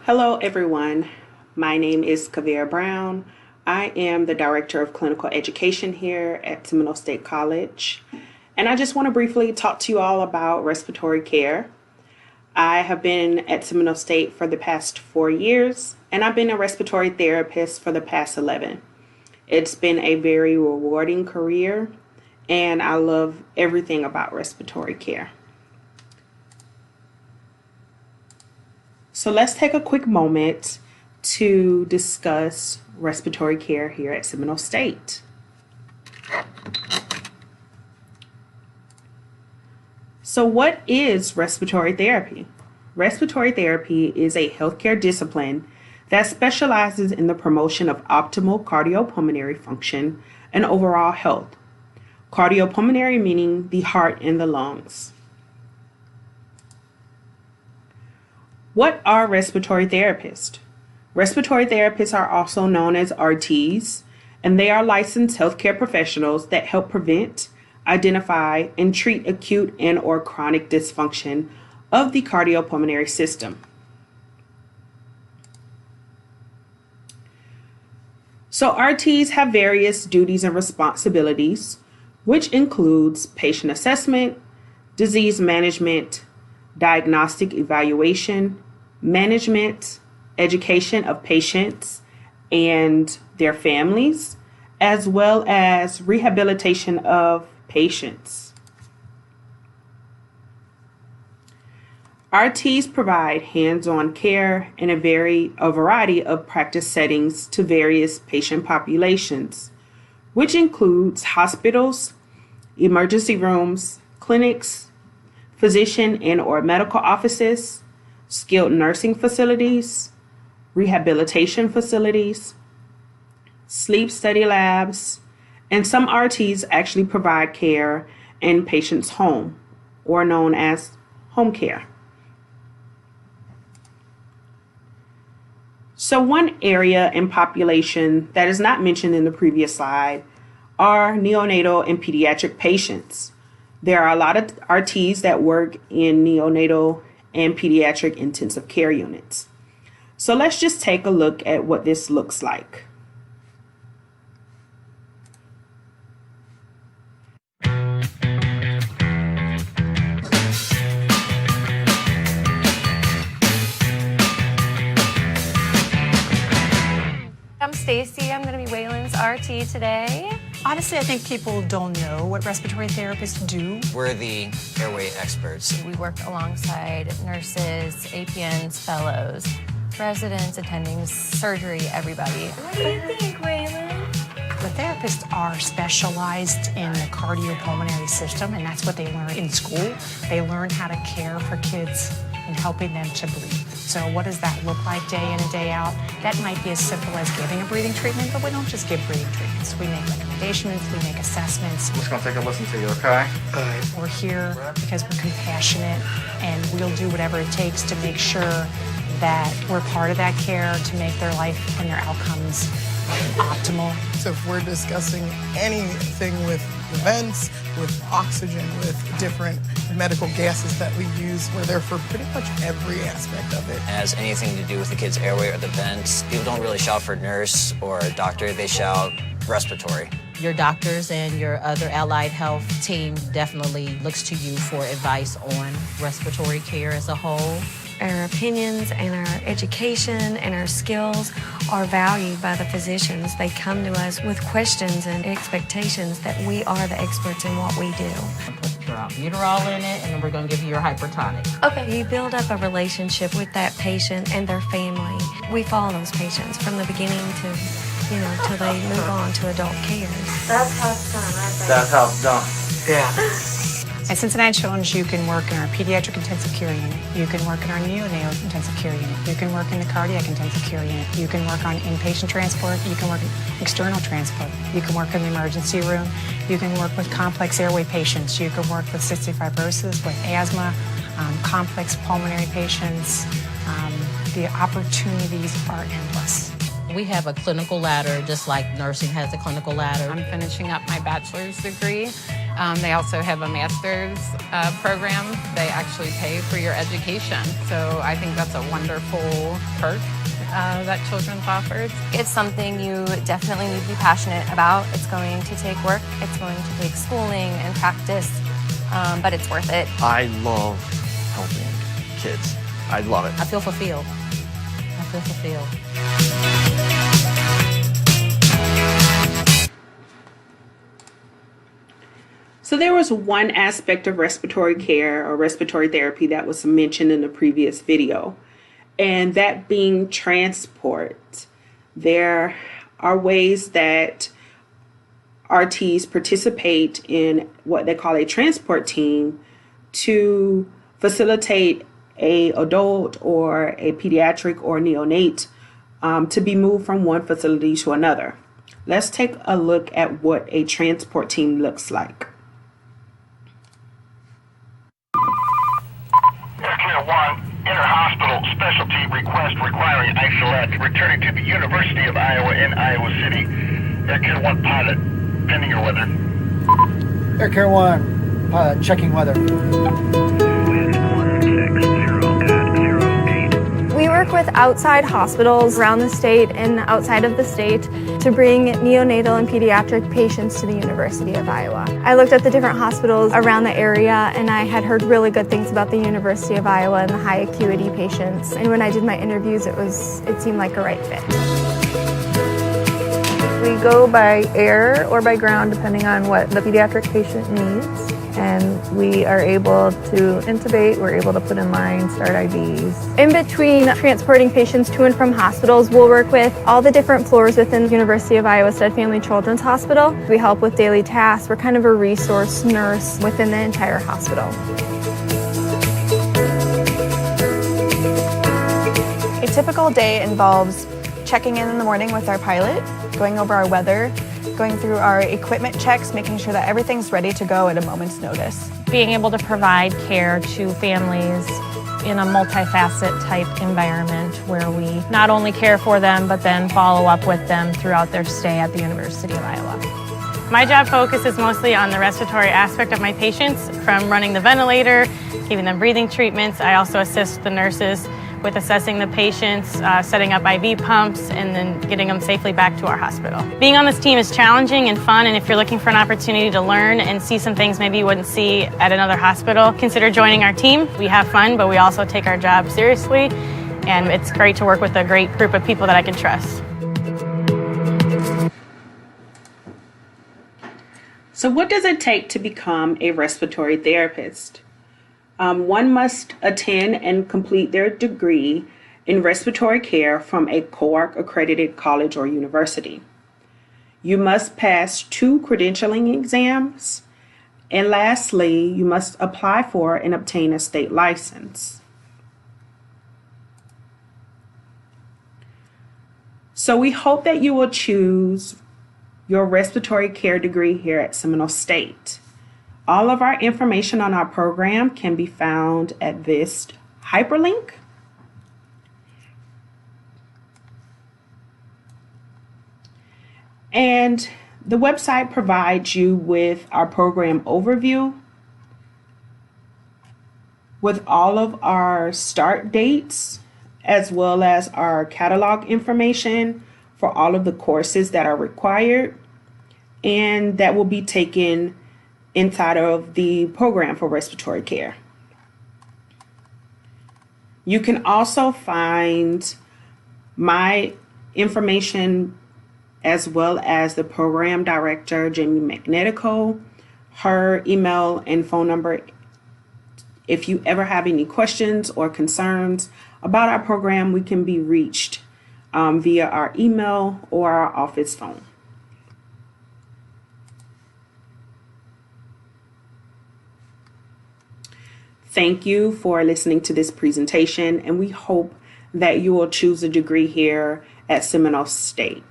Hello, everyone. My name is Kavera Brown. I am the Director of Clinical Education here at Seminole State College. And I just want to briefly talk to you all about respiratory care. I have been at Seminole State for the past 4 years, and I've been a respiratory therapist for the past 11. It's been a very rewarding career, and I love everything about respiratory care. So let's take a quick moment to discuss respiratory care here at Seminole State. So what is respiratory therapy? Respiratory therapy is a healthcare discipline that specializes in the promotion of optimal cardiopulmonary function and overall health. Cardiopulmonary meaning the heart and the lungs. What are respiratory therapists? Respiratory therapists are also known as RTs, and they are licensed healthcare professionals that help prevent, identify, and treat acute and or chronic dysfunction of the cardiopulmonary system. So RTs have various duties and responsibilities, which includes patient assessment, disease management, diagnostic evaluation, management, education of patients and their families, as well as rehabilitation of patients. RTs provide hands-on care in a variety of practice settings to various patient populations, which includes hospitals, emergency rooms, clinics, physician and or medical offices, skilled nursing facilities, rehabilitation facilities, sleep study labs, and some RTs actually provide care in patients' home, or known as home care. So one area and population that is not mentioned in the previous slide are neonatal and pediatric patients. There are a lot of RTs that work in neonatal and pediatric intensive care units. So let's just take a look at what this looks like. I'm Stacy. I'm going to be Waylon's RT today. Honestly, I think people don't know what respiratory therapists do. We're the airway experts. We work alongside nurses, APNs, fellows, residents, attendings, surgery, everybody. What do you think, Waylon? The therapists are specialized in the cardiopulmonary system, and that's what they learn in school. They learn how to care for kids and helping them to breathe. So what does that look like day in and day out? That might be as simple as giving a breathing treatment, but we don't just give breathing treatments. We make recommendations, we make assessments. I'm just gonna take a listen to you, okay? We're here because we're compassionate, and we'll do whatever it takes to make sure that we're part of that care to make their life and their outcomes optimal. So if we're discussing anything with the vents, with oxygen, with different medical gases that we use, we're there for pretty much every aspect of it. Has anything to do with the kid's airway or the vents. People don't really shout for nurse or doctor, they shout respiratory. Your doctors and your other allied health team definitely looks to you for advice on respiratory care as a whole. Our opinions and our education and our skills are valued by the physicians. They come to us with questions and expectations that we are the experts in what we do. Put your albuterol in it, and then we're going to give you your hypertonic. Okay. You build up a relationship with that patient and their family. We follow those patients from the beginning to, till they move on to adult care. That's how it's done, I think. That's how it's done. Yeah. At Cincinnati Children's, you can work in our pediatric intensive care unit. You can work in our neonatal intensive care unit. You can work in the cardiac intensive care unit. You can work on inpatient transport. You can work in external transport. You can work in the emergency room. You can work with complex airway patients. You can work with cystic fibrosis, with asthma, complex pulmonary patients. The opportunities are endless. We have a clinical ladder, just like nursing has a clinical ladder. I'm finishing up my bachelor's degree They also have a master's program. They actually pay for your education. So I think that's a wonderful perk that Children's offers. It's something you definitely need to be passionate about. It's going to take work, it's going to take schooling and practice, but it's worth it. I love helping kids. I love it. I feel fulfilled. I feel fulfilled. So there was one aspect of respiratory care or respiratory therapy that was mentioned in the previous video, and that being transport. There are ways that RTs participate in what they call a transport team to facilitate a adult or a pediatric or neonate to be moved from one facility to another. Let's take a look at what a transport team looks like. Air 1, inter-hospital specialty request requiring isolate, returning to the University of Iowa in Iowa City. Air Care 1 pilot, pending your weather. Air Care 1, pilot, checking weather. We work with outside hospitals around the state and outside of the state to bring neonatal and pediatric patients to the University of Iowa. I looked at the different hospitals around the area and I had heard really good things about the University of Iowa and the high acuity patients. And when I did my interviews, it seemed like a right fit. We go by air or by ground depending on what the pediatric patient needs. And we are able to intubate, we're able to put in line, start IVs. In between transporting patients to and from hospitals, we'll work with all the different floors within the University of Iowa Stead Family Children's Hospital. We help with daily tasks. We're kind of a resource nurse within the entire hospital. A typical day involves checking in the morning with our pilot, going over our weather, going through our equipment checks, making sure that everything's ready to go at a moment's notice. Being able to provide care to families in a multifaceted type environment where we not only care for them, but then follow up with them throughout their stay at the University of Iowa. My job focuses mostly on the respiratory aspect of my patients, from running the ventilator, giving them breathing treatments. I also assist the nurses with assessing the patients, setting up IV pumps, and then getting them safely back to our hospital. Being on this team is challenging and fun, and if you're looking for an opportunity to learn and see some things maybe you wouldn't see at another hospital, consider joining our team. We have fun, but we also take our job seriously, and it's great to work with a great group of people that I can trust. So what does it take to become a respiratory therapist? One must attend and complete their degree in respiratory care from a COARC accredited college or university. You must pass 2 credentialing exams. And lastly, you must apply for and obtain a state license. So we hope that you will choose your respiratory care degree here at Seminole State. All of our information on our program can be found at this hyperlink. And the website provides you with our program overview, with all of our start dates, as well as our catalog information for all of the courses that are required and that will be taken inside of the program for respiratory care. You can also find my information as well as the program director, Jamie Magnetico, her email and phone number. If you ever have any questions or concerns about our program, we can be reached via our email or our office phone. Thank you for listening to this presentation, and we hope that you will choose a degree here at Seminole State.